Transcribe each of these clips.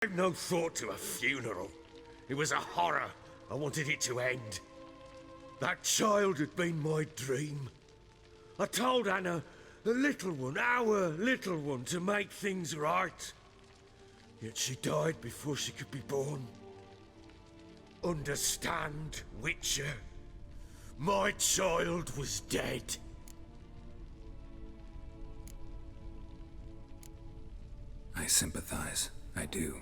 gave no thought to a funeral. It was a horror. I wanted it to end. That child had been my dream. I told Anna, the little one, our little one, to make things right. Yet she died before she could be born. Understand, Witcher? My child was dead. I sympathize. I do.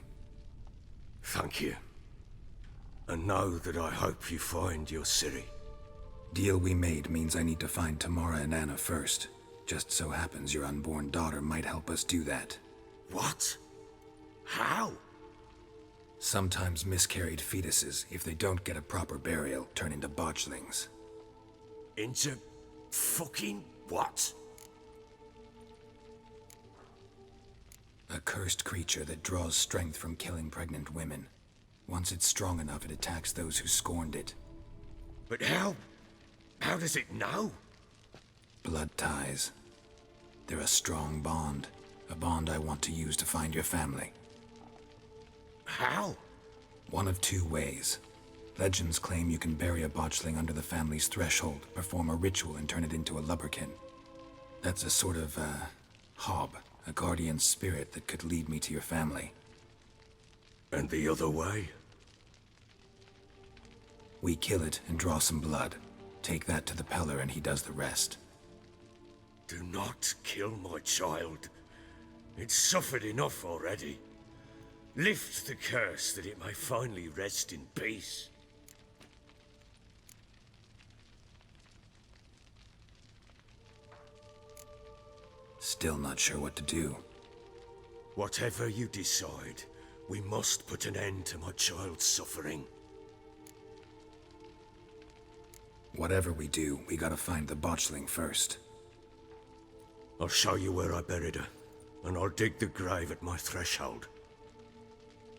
Thank you. And know that I hope you find your Ciri. Deal we made means I need to find Tamara and Anna first. Just so happens your unborn daughter might help us do that. What? How? Sometimes miscarried fetuses, if they don't get a proper burial, turn into botchlings. Into fucking what? A cursed creature that draws strength from killing pregnant women. Once it's strong enough, it attacks those who scorned it. But how? How does it know? Blood ties. They're a strong bond. A bond I want to use to find your family. How? One of two ways. Legends claim you can bury a botchling under the family's threshold, perform a ritual, and turn it into a lubberkin. That's a sort of, hob, a guardian spirit that could lead me to your family. And the other way? We kill it and draw some blood. Take that to the Peller and he does the rest. Do not kill my child. It's suffered enough already. Lift the curse that it may finally rest in peace. Still not sure what to do. Whatever you decide, we must put an end to my child's suffering. Whatever we do, we gotta find the botchling first. I'll show you where I buried her, and I'll dig the grave at my threshold.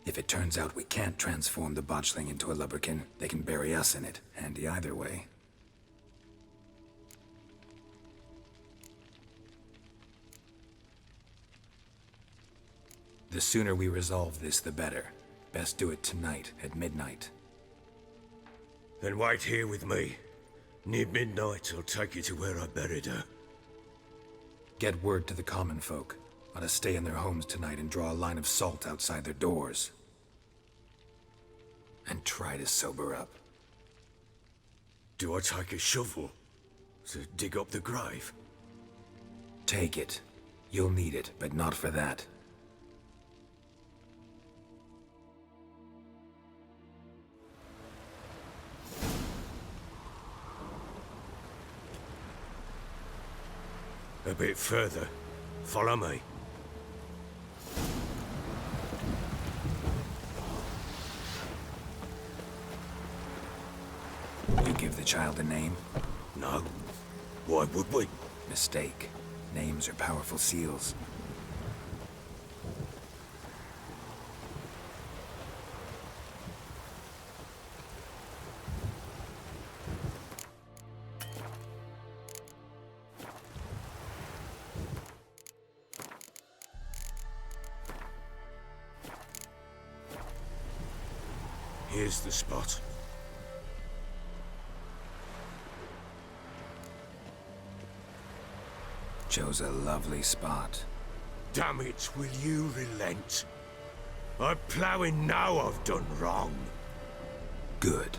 If it turns out we can't transform the botchling into a lubberkin, they can bury us in it. Handy either way. The sooner we resolve this, the better. Best do it tonight, at midnight. Then wait here with me. Near midnight, I'll take you to where I buried her. Get word to the common folk. Ought to stay in their homes tonight and draw a line of salt outside their doors. And try to sober up. Do I take a shovel to dig up the grave? Take it. You'll need it, but not for that. A bit further. Follow me. You give the child a name? No. Why would we? Mistake. Names are powerful seals. Here's the spot. Chose a lovely spot. Damn it, will you relent? I'm ploughing now I've done wrong. Good.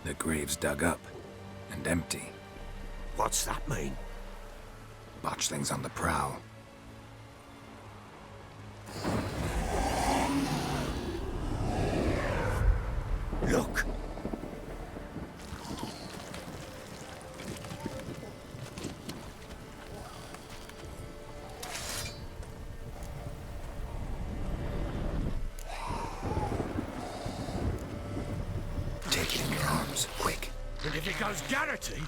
The grave's dug up and empty. What's that mean? Botchling's on the prowl. Look! Take it in your arms, quick. And if it goes Garrity,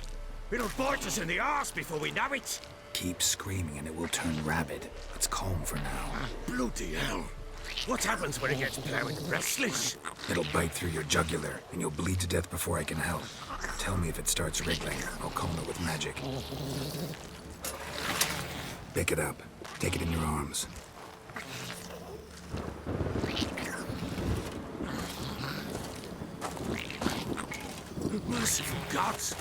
it'll bite us in the arse before we know it. Keep screaming and it will turn rabid. It's calm for now. Bloody hell. What happens when it gets plowing restless? It'll bite through your jugular, and you'll bleed to death before I can help. Tell me if it starts wriggling. I'll calm it with magic. Pick it up. Take it in your arms. merciful gods!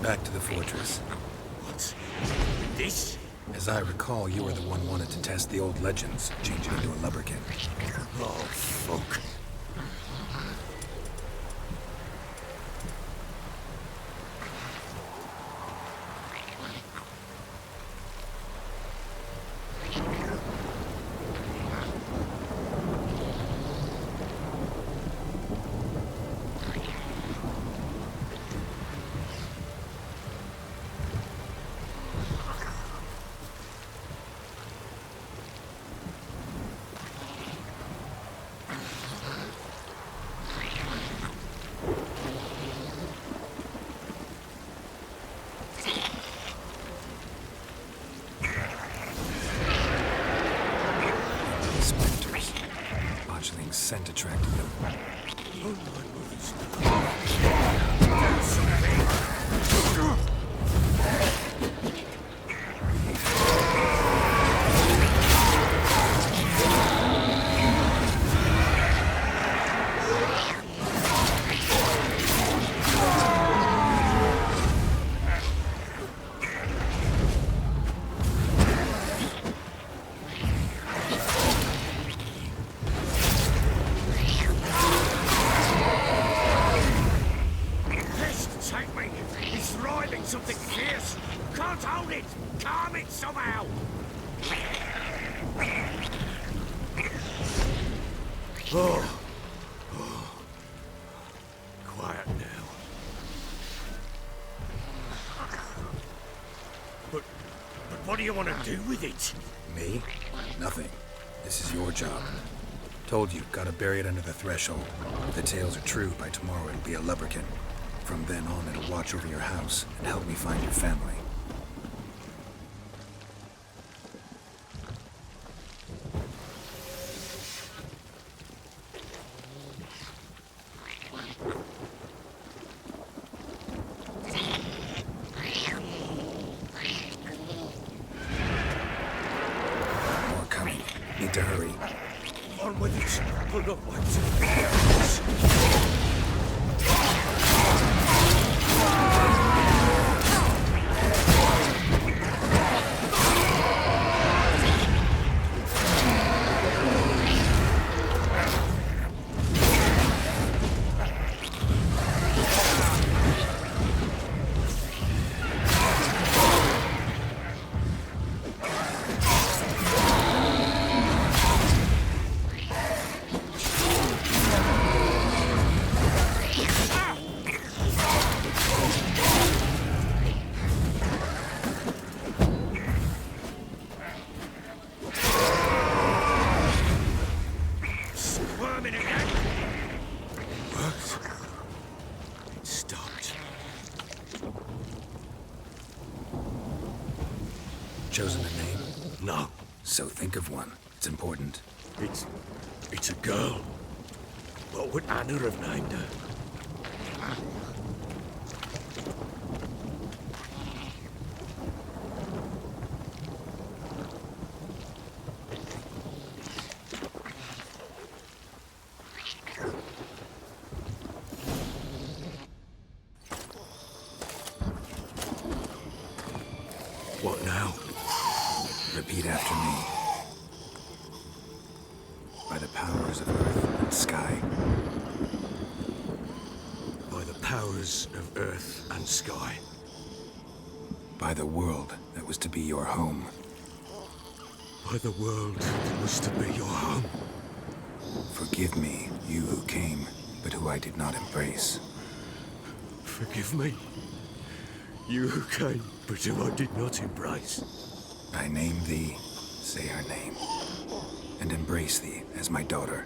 Back to the fortress. What's this? As I recall, you were the one wanted to test the old legends, change it into a lubberkin. Oh, fuck. Spectres. Botchling's scent attracted them. Oh, my mother's... something! Take me! It's writhing something fierce! Can't hold it! Calm it somehow! Oh. Quiet now. But what do you want to do with it? Me? Nothing. This is your job. Told you, gotta bury it under the threshold. If the tales are true, by tomorrow it'll be a lubberkin. From then on, it'll watch over your house and help me find your family. More coming. Need to hurry. On with it! I'll not wait. Squirming again! Worked. It stopped. Chosen a name? No, So think of one. It's important. it's a girl. What would Anna have named her? What now? Repeat after me. By the powers of earth and sky. By the powers of earth and sky. By the world that was to be your home. By the world that was to be your home. Forgive me, you who came, but who I did not embrace. Forgive me. You who came, but who I did not embrace. I name thee, say her name, and embrace thee as my daughter.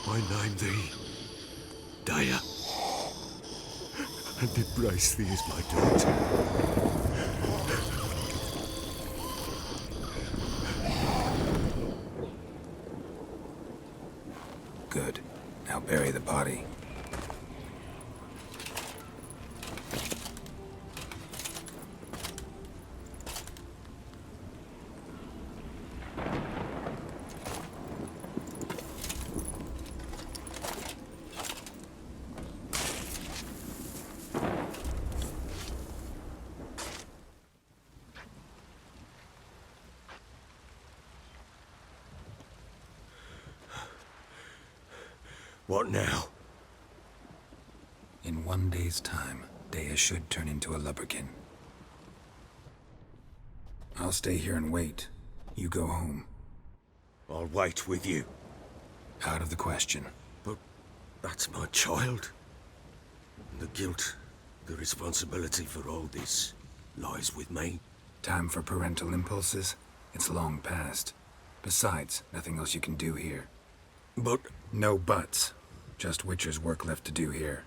I name thee Daya, and embrace thee as my daughter. Good. Now bury the body. What now? In 1 day's time, Dea should turn into a lubberkin. I'll stay here and wait. You go home. I'll wait with you. Out of the question. But that's my child. The guilt, the responsibility for all this lies with me. Time for parental impulses? It's long past. Besides, nothing else you can do here. But No buts. Just Witcher's work left to do here.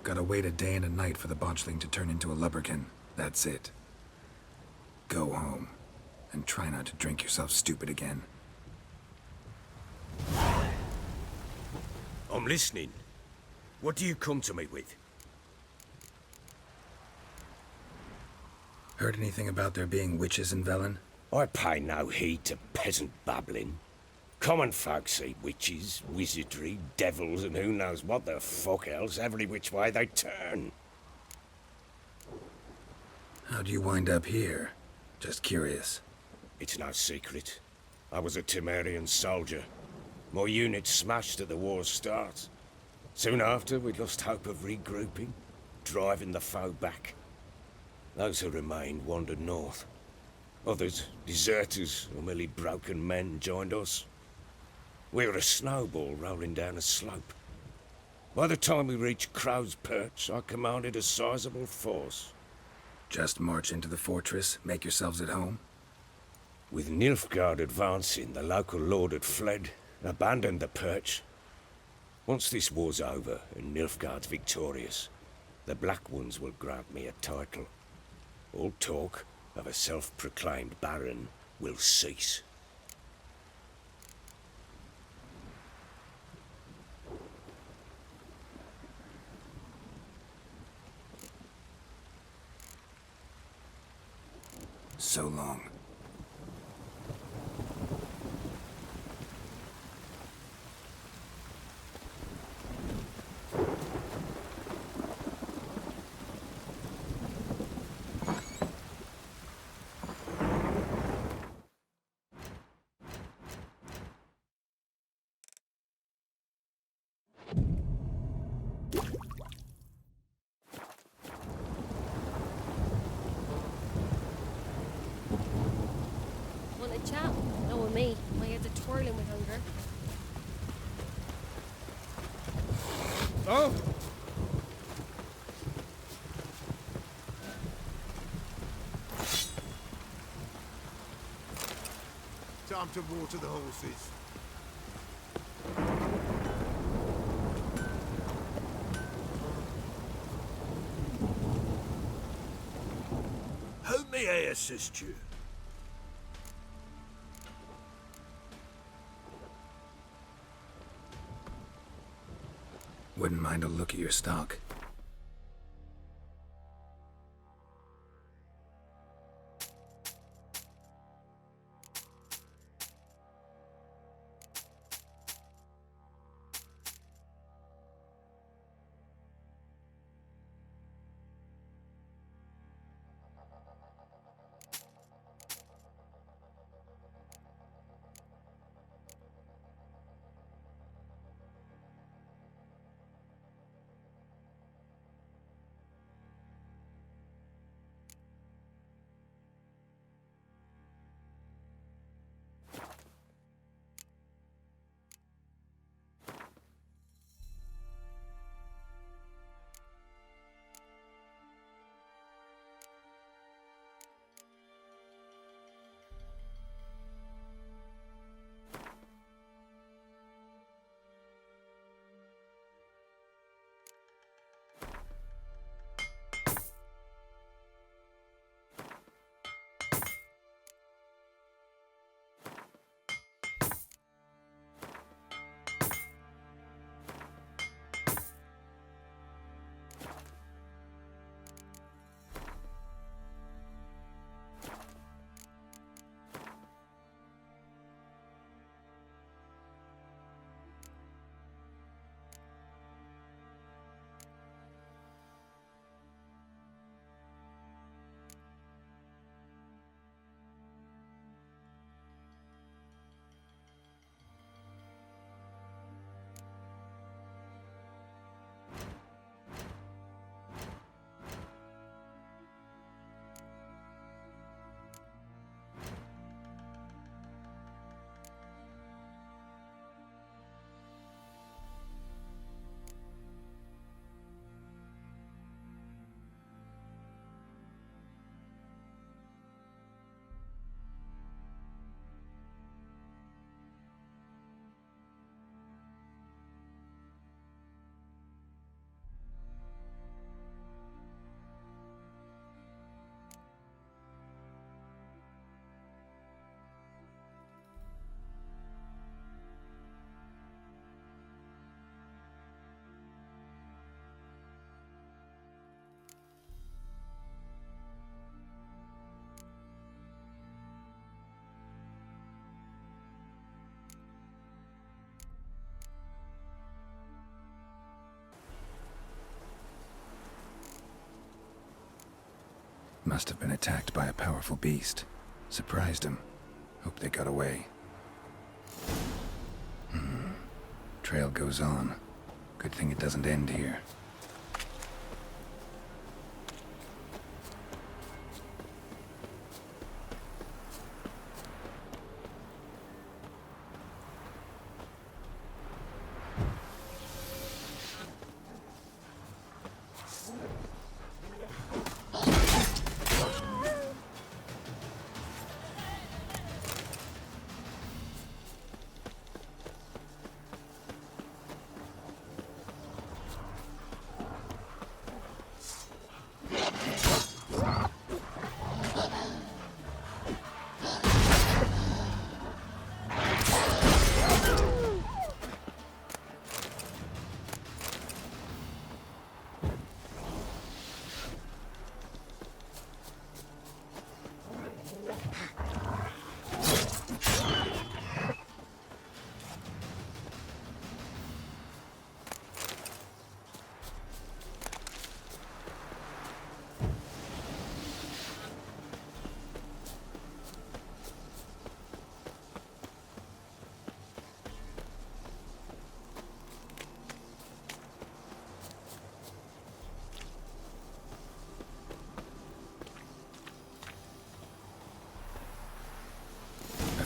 Gotta wait a day and a night for the botchling to turn into a lubberkin. That's it. Go home. And try not to drink yourself stupid again. I'm listening. What do you come to me with? Heard anything about there being witches in Velen? I pay no heed to peasant babbling. Common folk see witches, wizardry, devils, and who knows what the fuck else every which way they turn. How'd you wind up here? Just curious. It's no secret. I was a Temerian soldier. My unit smashed at the war's start. Soon after, we lost hope of regrouping, driving the foe back. Those who remained wandered north. Others, deserters or merely broken men, joined us. We were a snowball rolling down a slope. By the time we reached Crow's Perch, I commanded a sizable force. Just march into the fortress, make yourselves at home? With Nilfgaard advancing, the local lord had fled, abandoned the Perch. Once this war's over and Nilfgaard's victorious, the Black Ones will grant me a title. All talk of a self-proclaimed baron will cease. So long. Want a chat? No, with me. My head's a twirling with hunger. Oh! Time to water the horses. How may I assist you? Wouldn't mind a look at your stock. Must have been attacked by a powerful beast. Surprised him. Hope they got away. Trail goes on. Good thing it doesn't end here.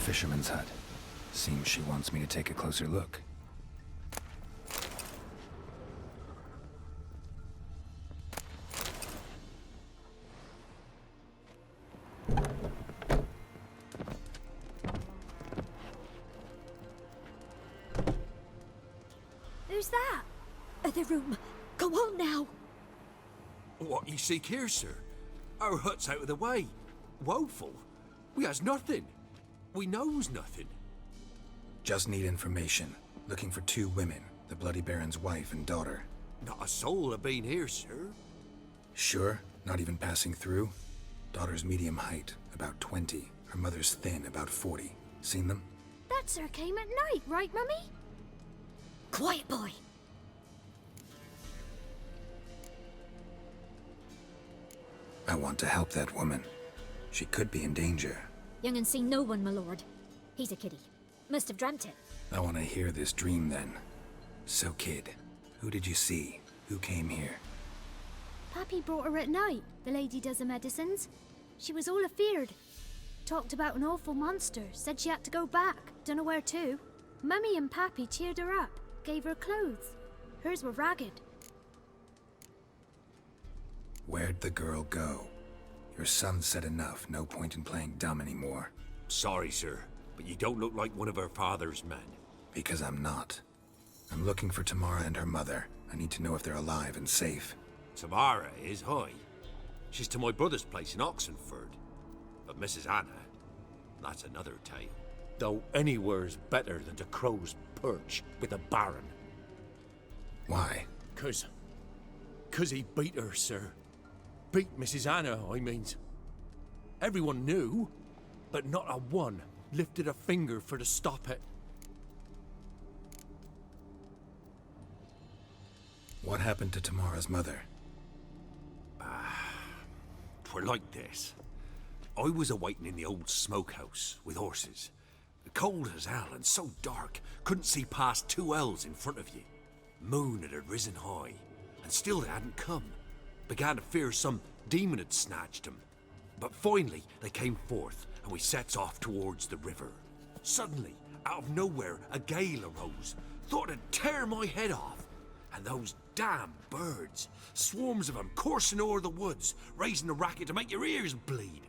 Fisherman's hut. Seems she wants me to take a closer look. Who's that? Other room. Go on now. What you seek here, sir? Our hut's out of the way. Woeful. We has nothing. We knows nothing. Just need information. Looking for 2 women, the Bloody Baron's wife and daughter. Not a soul have been here, sir. Sure? Not even passing through? Daughter's medium height, about 20. Her mother's thin, about 40. Seen them? That sir came at night, right, Mummy? Quiet, boy. I want to help that woman. She could be in danger. Young and seen no one, my lord. He's a kiddie. Must have dreamt it. I want to hear this dream then. So, kid, who did you see? Who came here? Pappy brought her at night, the lady does the medicines. She was all afeared. Talked about an awful monster, said she had to go back, dunno where to. Mummy and Pappy cheered her up, gave her clothes. Hers were ragged. Where'd the girl go? Your son said enough, no point in playing dumb anymore. Sorry, sir, but you don't look like one of our father's men. Because I'm not. I'm looking for Tamara and her mother. I need to know if they're alive and safe. Tamara is high. She's to my brother's place in Oxenford. But Mrs. Anna, that's another tale. Though anywhere's better than to Crow's Perch with a baron. Why? 'Cause he beat her, sir. Beat Mrs. Anna, I means. Everyone knew, but not a one lifted a finger for to stop it. What happened to Tamara's mother? 'Twere like this. I was awaiting in the old smokehouse with horses. Cold as hell and so dark, couldn't see past 2 ells in front of you. Moon had risen high, and still they hadn't come. Began to fear some demon had snatched them. But finally they came forth, and we sets off towards the river. Suddenly, out of nowhere, a gale arose. Thought it'd tear my head off. And those damn birds, swarms of them coursing o'er the woods, raising a racket to make your ears bleed.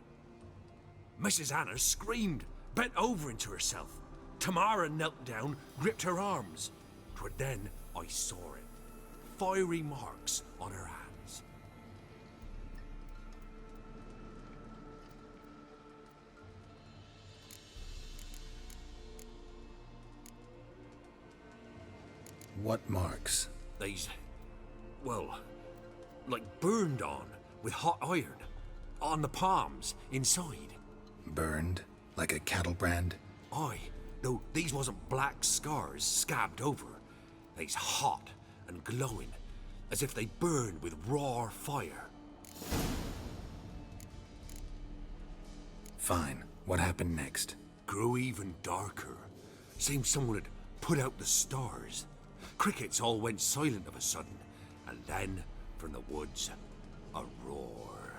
Mrs. Anna screamed, bent over into herself. Tamara knelt down, gripped her arms. 'Twere then I saw it. Fiery marks on her hands. What marks? They's, well, like burned on with hot iron. On the palms, inside. Burned? Like a cattle brand? Aye, though these wasn't black scars scabbed over. They's hot and glowing, as if they burned with raw fire. Fine. What happened next? Grew even darker. Seemed someone had put out the stars. Crickets all went silent of a sudden, and then, from the woods, a roar.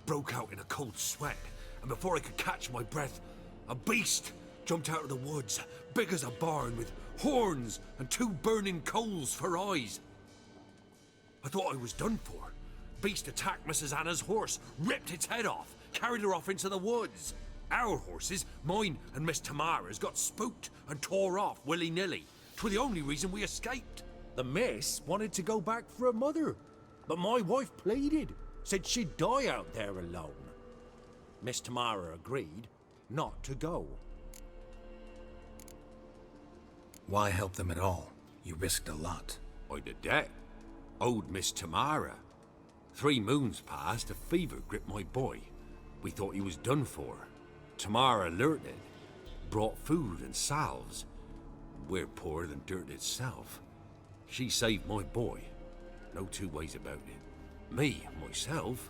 Broke out in a cold sweat, and before I could catch my breath, a beast jumped out of the woods, big as a barn, with horns and 2 burning coals for eyes. I thought I was done for. Beast attacked Mrs. Anna's horse, ripped its head off, carried her off into the woods. Our horses, mine and Miss Tamara's, got spooked and tore off willy-nilly. 'Twere the only reason we escaped. The miss wanted to go back for her mother, but my wife pleaded, said she'd die out there alone. Miss Tamara agreed not to go. Why help them at all? You risked a lot. I'd a debt. Owed Miss Tamara. 3 moons passed, a fever gripped my boy. We thought he was done for. Tamara alerted, brought food and salves. We're poorer than dirt itself. She saved my boy. No 2 ways about it. Me, myself,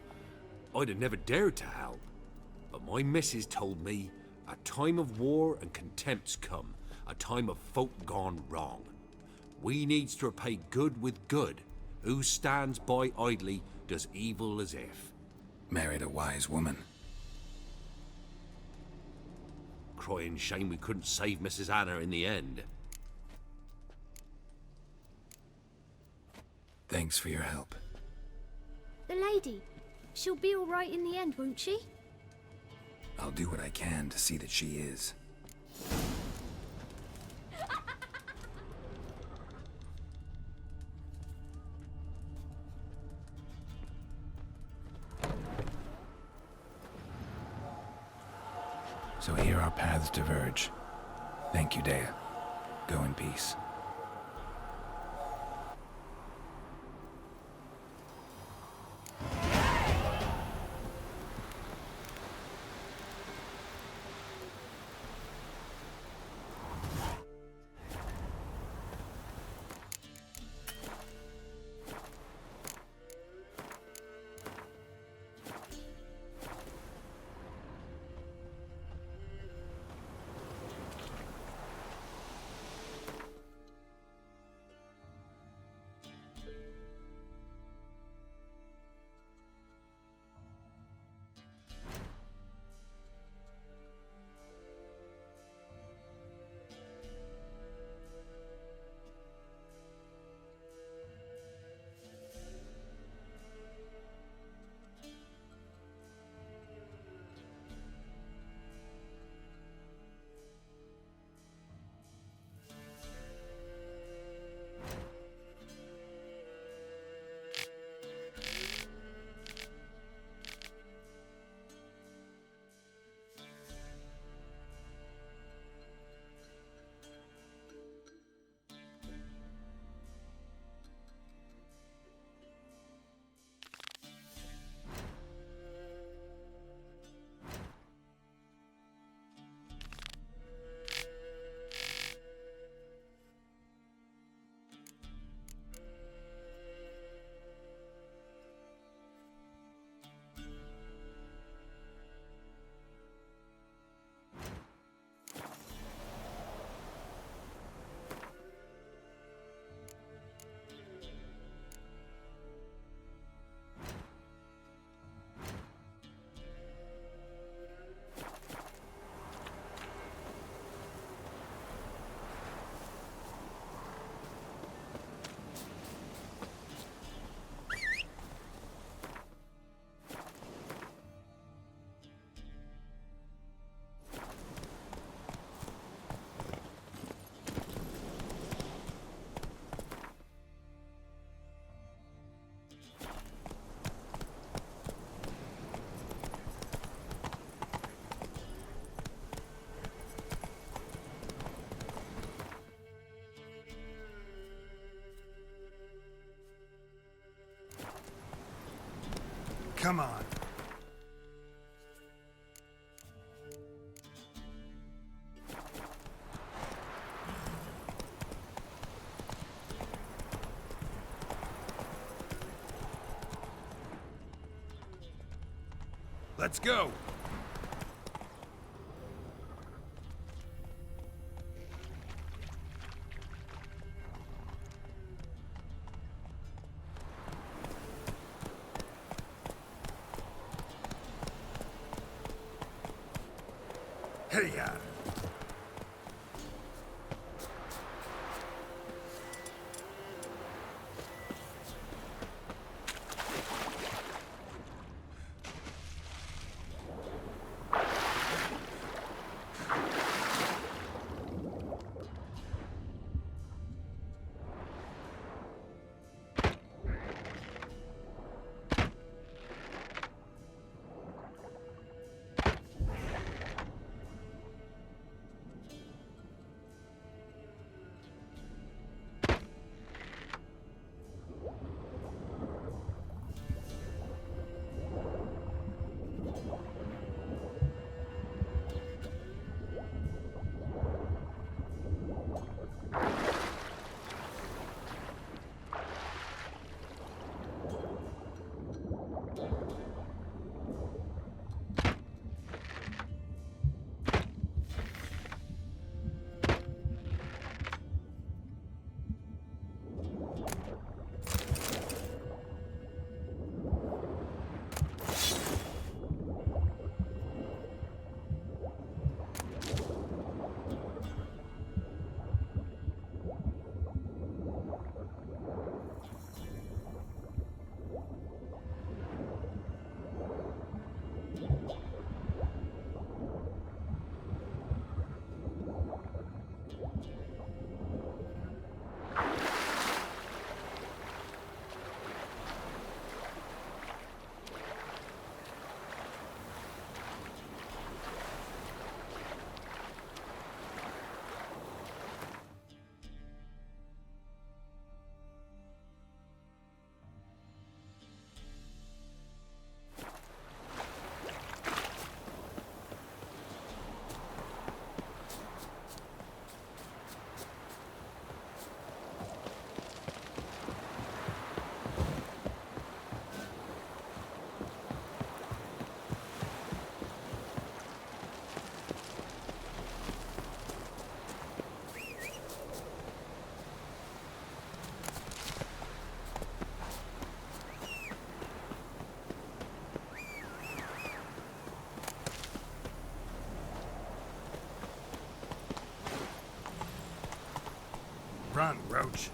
I'd have never dared to help. But my missus told me a time of war and contempt's come, a time of folk gone wrong. We needs to repay good with good. Who stands by idly does evil as if. Married a wise woman. Crying shame we couldn't save Mrs. Anna in the end. Thanks for your help. The lady, she'll be all right in the end, won't she? I'll do what I can to see that she is. So here our paths diverge. Thank you, Dea. Go in peace. Come on. Let's go. Here. Run, Roach.